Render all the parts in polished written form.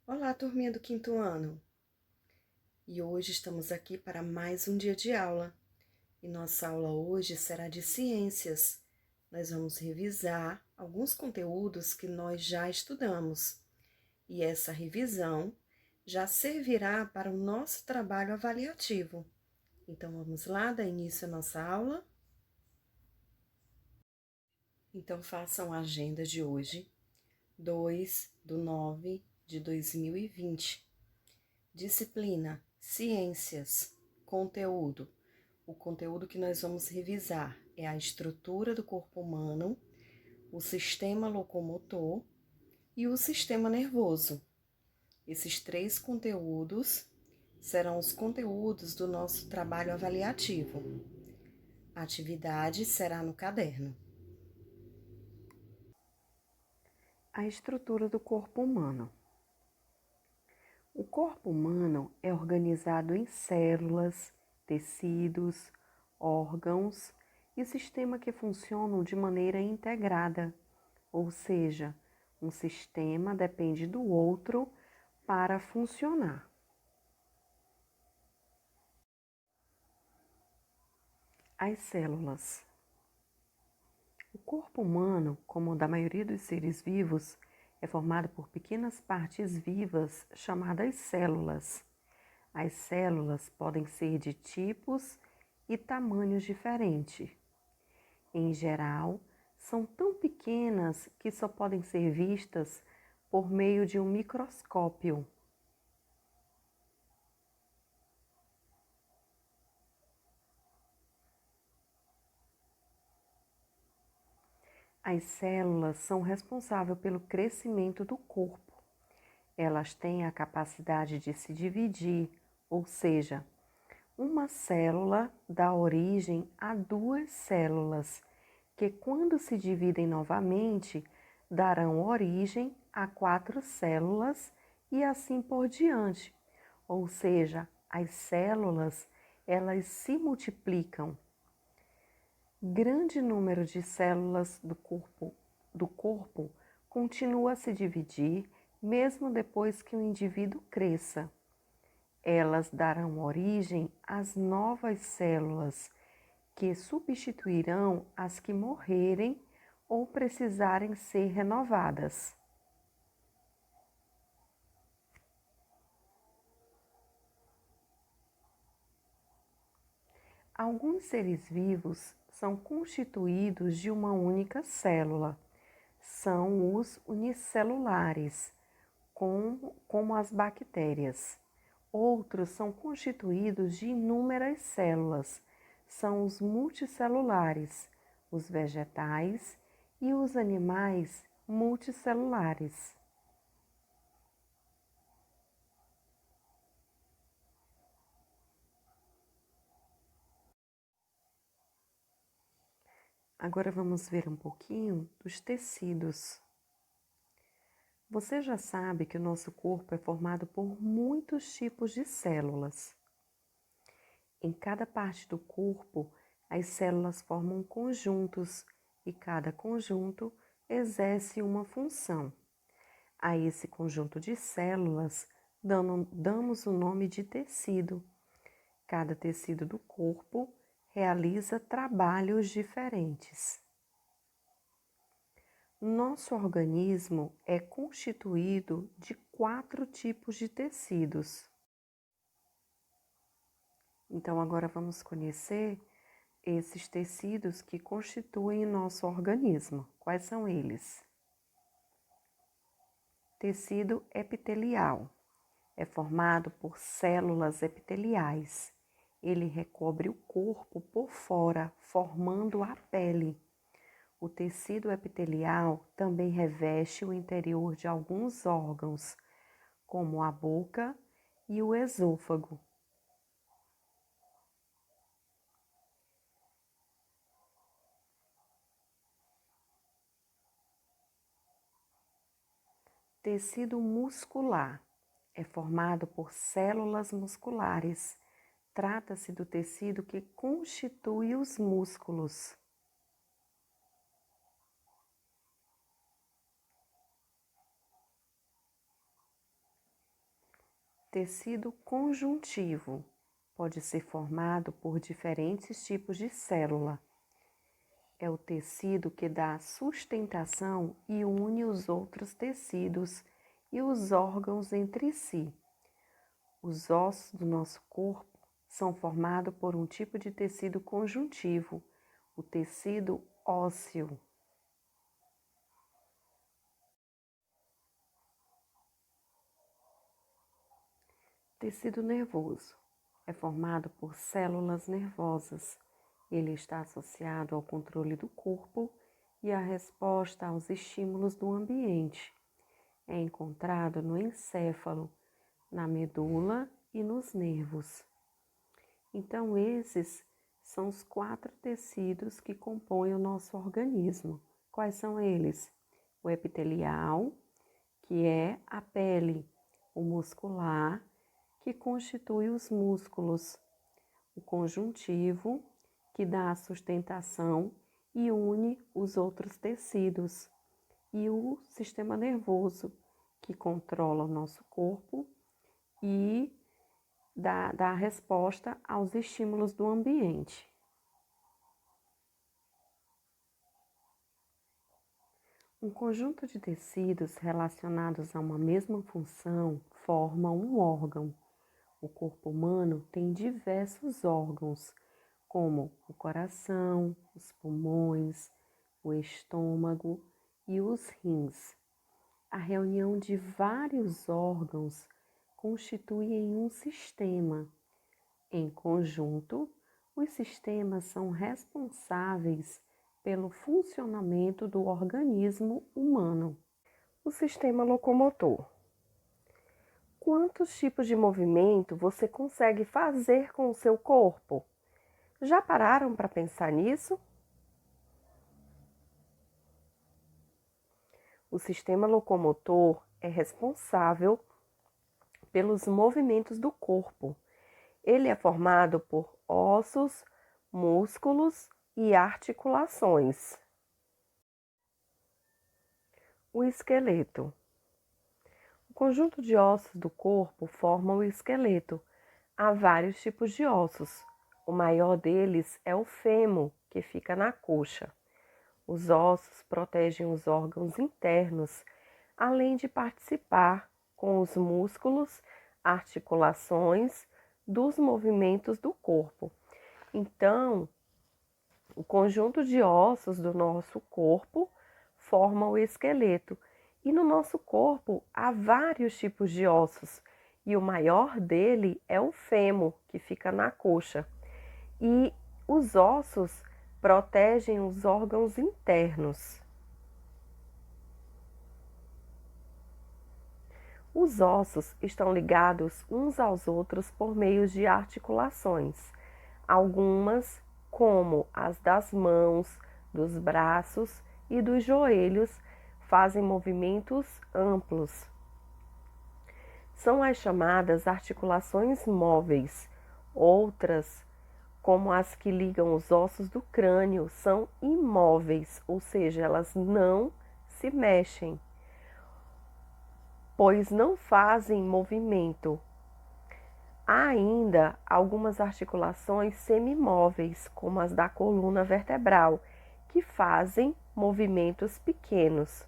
Olá, turminha do quinto ano! E hoje estamos aqui para mais um dia de aula. E nossa aula hoje será de ciências. Nós vamos revisar alguns conteúdos que nós já estudamos. E essa revisão já servirá para o nosso trabalho avaliativo. Então vamos lá, dar início à nossa aula? Então façam a agenda de hoje, 2/9/2020. Disciplina, ciências, conteúdo. O conteúdo que nós vamos revisar é a estrutura do corpo humano, o sistema locomotor e o sistema nervoso. Esses três conteúdos serão os conteúdos do nosso trabalho avaliativo. A atividade será no caderno. A estrutura do corpo humano. O corpo humano é organizado em células, tecidos, órgãos e sistemas que funcionam de maneira integrada, ou seja, um sistema depende do outro para funcionar. As células. O corpo humano, como o da maioria dos seres vivos, é formado por pequenas partes vivas chamadas células. As células podem ser de tipos e tamanhos diferentes. Em geral, são tão pequenas que só podem ser vistas por meio de um microscópio. As células são responsáveis pelo crescimento do corpo. Elas têm a capacidade de se dividir, ou seja, uma célula dá origem a duas células, que quando se dividem novamente, darão origem a 4 células e assim por diante. Ou seja, as células, elas se multiplicam. Grande número de células do corpo continua a se dividir mesmo depois que o indivíduo cresça. Elas darão origem às novas células, que substituirão as que morrerem ou precisarem ser renovadas. Alguns seres vivos são constituídos de uma única célula. São os unicelulares, como as bactérias. Outros são constituídos de inúmeras células. São os multicelulares, os vegetais e os animais multicelulares. Agora vamos ver um pouquinho dos tecidos. Você já sabe que o nosso corpo é formado por muitos tipos de células. Em cada parte do corpo, as células formam conjuntos e cada conjunto exerce uma função. A esse conjunto de células damos o nome de tecido. Cada tecido do corpo realiza trabalhos diferentes. Nosso organismo é constituído de 4 tipos de tecidos. Então, agora vamos conhecer esses tecidos que constituem nosso organismo. Quais são eles? Tecido epitelial. É formado por células epiteliais. Ele recobre o corpo por fora, formando a pele. O tecido epitelial também reveste o interior de alguns órgãos, como a boca e o esôfago. Tecido muscular é formado por células musculares. Trata-se do tecido que constitui os músculos. Tecido conjuntivo pode ser formado por diferentes tipos de célula. É o tecido que dá sustentação e une os outros tecidos e os órgãos entre si. Os ossos do nosso corpo são formados por um tipo de tecido conjuntivo, o tecido ósseo. Tecido nervoso é formado por células nervosas. Ele está associado ao controle do corpo e à resposta aos estímulos do ambiente. É encontrado no encéfalo, na medula e nos nervos. Então, esses são os 4 tecidos que compõem o nosso organismo. Quais são eles? O epitelial, que é a pele, o muscular, que constitui os músculos, o conjuntivo, que dá a sustentação e une os outros tecidos, e o sistema nervoso, que controla o nosso corpo e dá resposta aos estímulos do ambiente. Um conjunto de tecidos relacionados a uma mesma função forma um órgão. O corpo humano tem diversos órgãos, como o coração, os pulmões, o estômago e os rins. A reunião de vários órgãos constitui um sistema. Em conjunto, os sistemas são responsáveis pelo funcionamento do organismo humano. O sistema locomotor. Quantos tipos de movimento você consegue fazer com o seu corpo? Já pararam para pensar nisso? O sistema locomotor é responsável pelos movimentos do corpo. Ele é formado por ossos, músculos e articulações. O esqueleto. O conjunto de ossos do corpo forma o esqueleto. Há vários tipos de ossos. O maior deles é o fêmur, que fica na coxa. Os ossos protegem os órgãos internos, além de participar com os músculos, articulações dos movimentos do corpo. Então, o conjunto de ossos do nosso corpo forma o esqueleto. E no nosso corpo há vários tipos de ossos, e o maior dele é o fêmur, que fica na coxa. E os ossos protegem os órgãos internos. Os ossos estão ligados uns aos outros por meio de articulações. Algumas, como as das mãos, dos braços e dos joelhos, fazem movimentos amplos. São as chamadas articulações móveis. Outras, como as que ligam os ossos do crânio, são imóveis, ou seja, elas não se mexem, pois não fazem movimento. Há ainda algumas articulações semimóveis, como as da coluna vertebral, que fazem movimentos pequenos.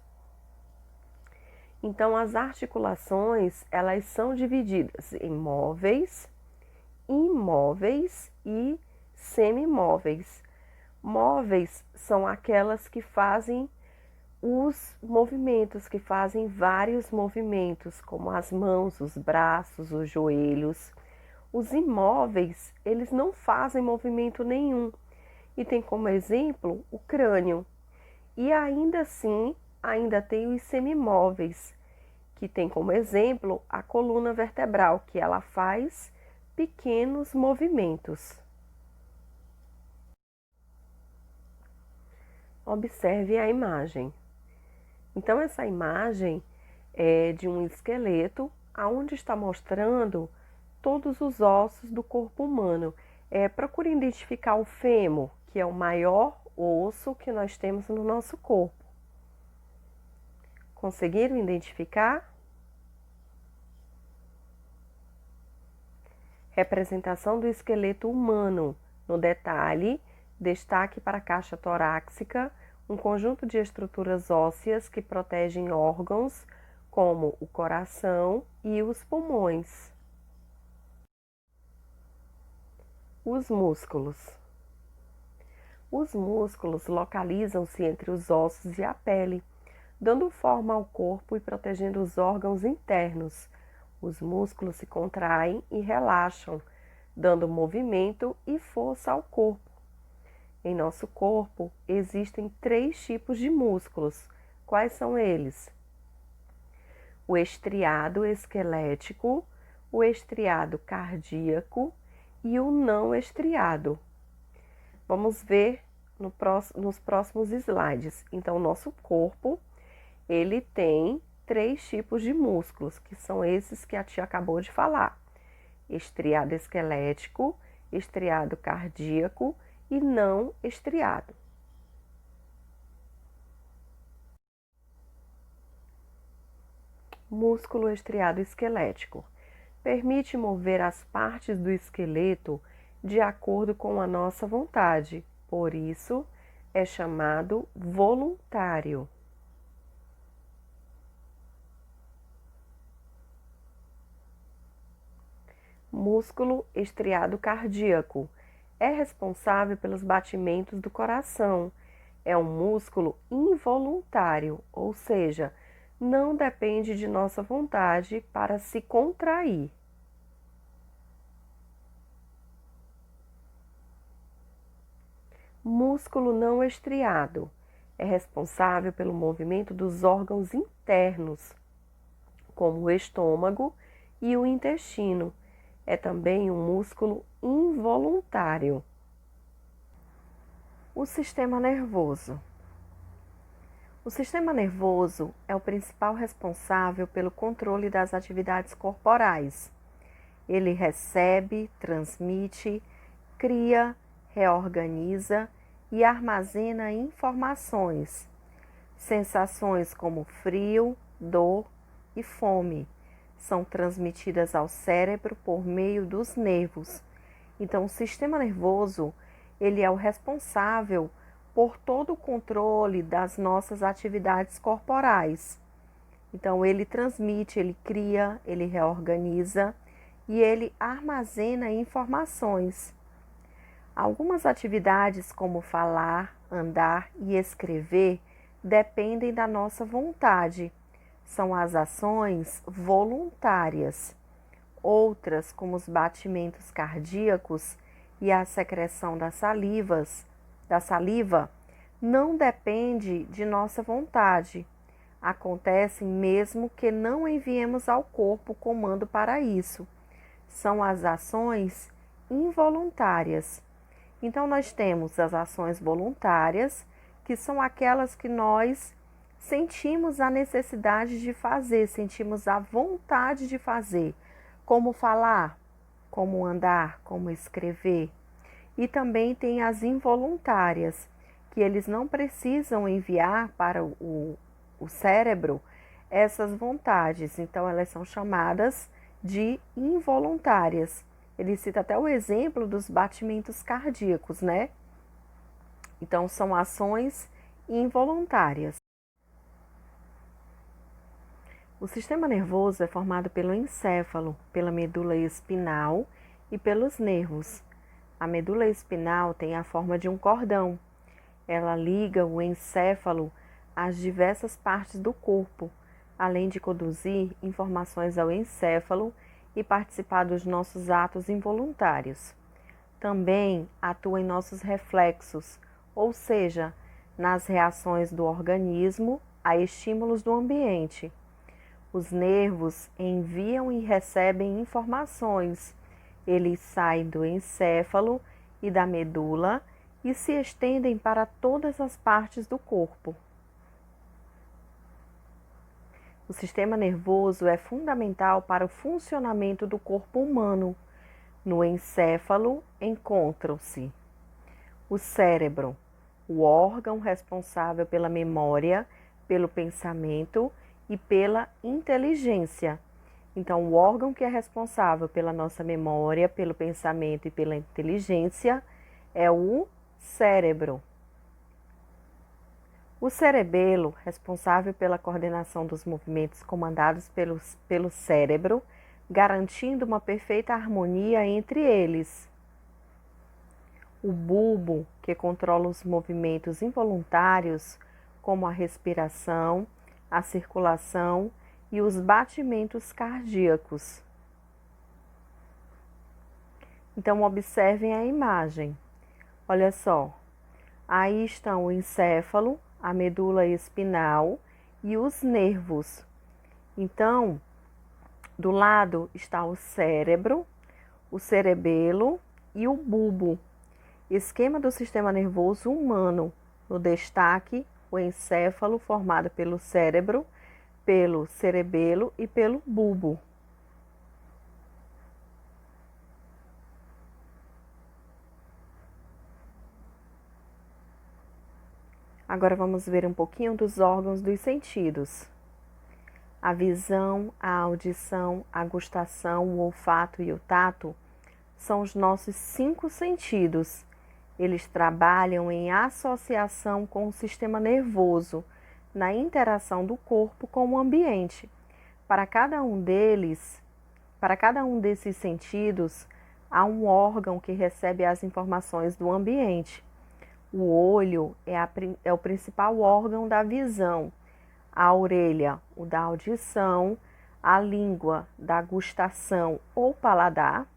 Então, as articulações, elas são divididas em móveis, imóveis e semimóveis. Móveis são aquelas que fazem os movimentos, que fazem vários movimentos, como as mãos, os braços, os joelhos. Os imóveis, eles não fazem movimento nenhum. E tem como exemplo o crânio. E ainda assim, ainda tem os semimóveis, que tem como exemplo a coluna vertebral, que ela faz pequenos movimentos. Observe a imagem. Então, essa imagem é de um esqueleto, onde está mostrando todos os ossos do corpo humano. Procure identificar o fêmur, que é o maior osso que nós temos no nosso corpo. Conseguiram identificar? Representação do esqueleto humano. No detalhe, destaque para a caixa torácica, um conjunto de estruturas ósseas que protegem órgãos como o coração e os pulmões. Os músculos. Os músculos localizam-se entre os ossos e a pele, dando forma ao corpo e protegendo os órgãos internos. Os músculos se contraem e relaxam, dando movimento e força ao corpo. Em nosso corpo existem 3 tipos de músculos. Quais são eles? O estriado esquelético, o estriado cardíaco e o não estriado. Vamos ver nos próximos slides. Então, o nosso corpo, ele tem 3 tipos de músculos, que são esses que a tia acabou de falar. Estriado esquelético, estriado cardíaco e não estriado. Músculo estriado esquelético. Permite mover as partes do esqueleto de acordo com a nossa vontade, por isso é chamado voluntário. Músculo estriado cardíaco. É responsável pelos batimentos do coração. É um músculo involuntário, ou seja, não depende de nossa vontade para se contrair. Músculo não estriado. É responsável pelo movimento dos órgãos internos, como o estômago e o intestino. É também um músculo involuntário. O sistema nervoso. O sistema nervoso é o principal responsável pelo controle das atividades corporais. Ele recebe, transmite, cria, reorganiza e armazena informações, sensações como frio, dor e fome são transmitidas ao cérebro por meio dos nervos. Então, o sistema nervoso, ele é o responsável por todo o controle das nossas atividades corporais. Então, ele transmite, ele cria, ele reorganiza e ele armazena informações. Algumas atividades, como falar, andar e escrever, dependem da nossa vontade. São as ações voluntárias. Outras, como os batimentos cardíacos e a secreção da saliva, não depende de nossa vontade. Acontecem mesmo que não enviemos ao corpo comando para isso. São as ações involuntárias. Então, nós temos as ações voluntárias, que são aquelas que nós sentimos a necessidade de fazer, sentimos a vontade de fazer, como falar, como andar, como escrever. E também tem as involuntárias, que eles não precisam enviar para o cérebro essas vontades, então elas são chamadas de involuntárias. Ele cita até o exemplo dos batimentos cardíacos, né? Então, são ações involuntárias. O sistema nervoso é formado pelo encéfalo, pela medula espinal e pelos nervos. A medula espinal tem a forma de um cordão. Ela liga o encéfalo às diversas partes do corpo, além de conduzir informações ao encéfalo e participar dos nossos atos involuntários. Também atua em nossos reflexos, ou seja, nas reações do organismo a estímulos do ambiente. Os nervos enviam e recebem informações. Eles saem do encéfalo e da medula e se estendem para todas as partes do corpo. O sistema nervoso é fundamental para o funcionamento do corpo humano. No encéfalo encontram-se o cérebro, o órgão responsável pela memória, pelo pensamento e pela inteligência. Então, o órgão que é responsável pela nossa memória, pelo pensamento e pela inteligência é o cérebro. O cerebelo, responsável pela coordenação dos movimentos comandados pelo cérebro, garantindo uma perfeita harmonia entre eles. O bulbo, que controla os movimentos involuntários, como a respiração, a circulação e os batimentos cardíacos. Então, observem a imagem. Olha só, aí estão o encéfalo, a medula espinal e os nervos. Então, do lado está o cérebro, o cerebelo e o bulbo. Esquema do sistema nervoso humano. No destaque, o encéfalo formado pelo cérebro, pelo cerebelo e pelo bulbo. Agora vamos ver um pouquinho dos órgãos dos sentidos. A visão, a audição, a gustação, o olfato e o tato são os nossos 5 sentidos. Eles trabalham em associação com o sistema nervoso, na interação do corpo com o ambiente. Para cada um desses sentidos, há um órgão que recebe as informações do ambiente. O olho é o principal órgão da visão, a orelha, o da audição, a língua, da gustação ou paladar,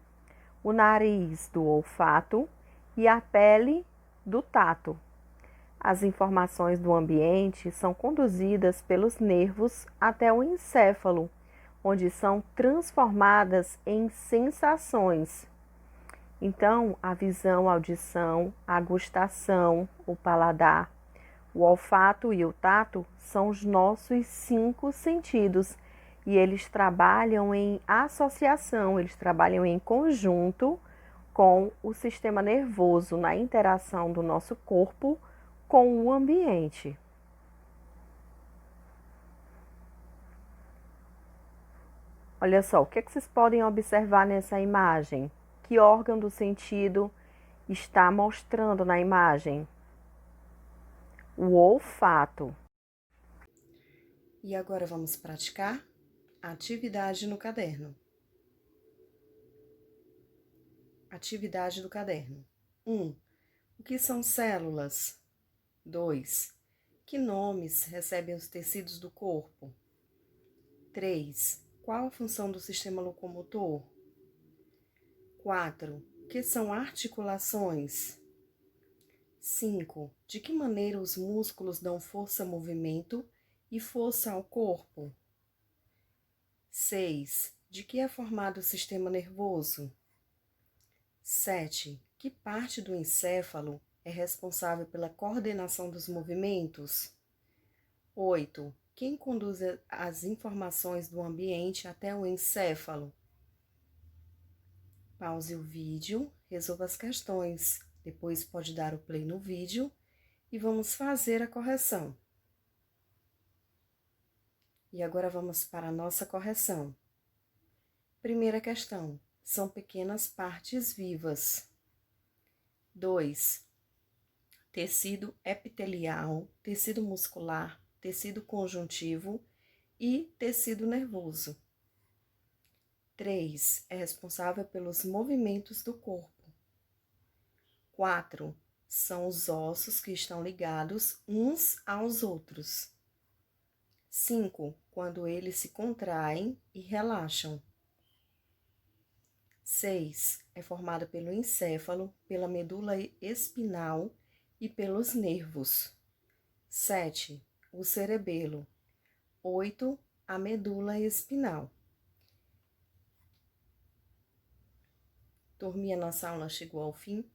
o nariz, do olfato e a pele, do tato. As informações do ambiente são conduzidas pelos nervos até o encéfalo, onde são transformadas em sensações. Então, a visão, a audição, a gustação, o paladar, o olfato e o tato são os nossos 5 sentidos e eles trabalham em associação, eles trabalham em conjunto com o sistema nervoso na interação do nosso corpo com o ambiente. Olha só, o que vocês podem observar nessa imagem? Que órgão do sentido está mostrando na imagem? O olfato. E agora vamos praticar a atividade no caderno. Atividade do caderno. 1. O que são células? 2. Que nomes recebem os tecidos do corpo? 3. Qual a função do sistema locomotor? 4. O que são articulações? 5. De que maneira os músculos dão força ao movimento e força ao corpo? 6. De que é formado o sistema nervoso? 7. Que parte do encéfalo é responsável pela coordenação dos movimentos? 8. Quem conduz as informações do ambiente até o encéfalo? Pause o vídeo, resolva as questões. Depois pode dar o play no vídeo e vamos fazer a correção. E agora vamos para a nossa correção. Primeira questão. São pequenas partes vivas. 2. Tecido epitelial, tecido muscular, tecido conjuntivo e tecido nervoso. 3. É responsável pelos movimentos do corpo. 4. São os ossos que estão ligados uns aos outros. 5. Quando eles se contraem e relaxam. 6. É formado pelo encéfalo, pela medula espinal e pelos nervos. 7. O cerebelo. 8. A medula espinal. Turminha, nossa aula chegou ao fim.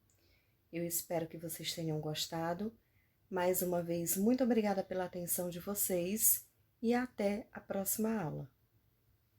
Eu espero que vocês tenham gostado. Mais uma vez, muito obrigada pela atenção de vocês e até a próxima aula.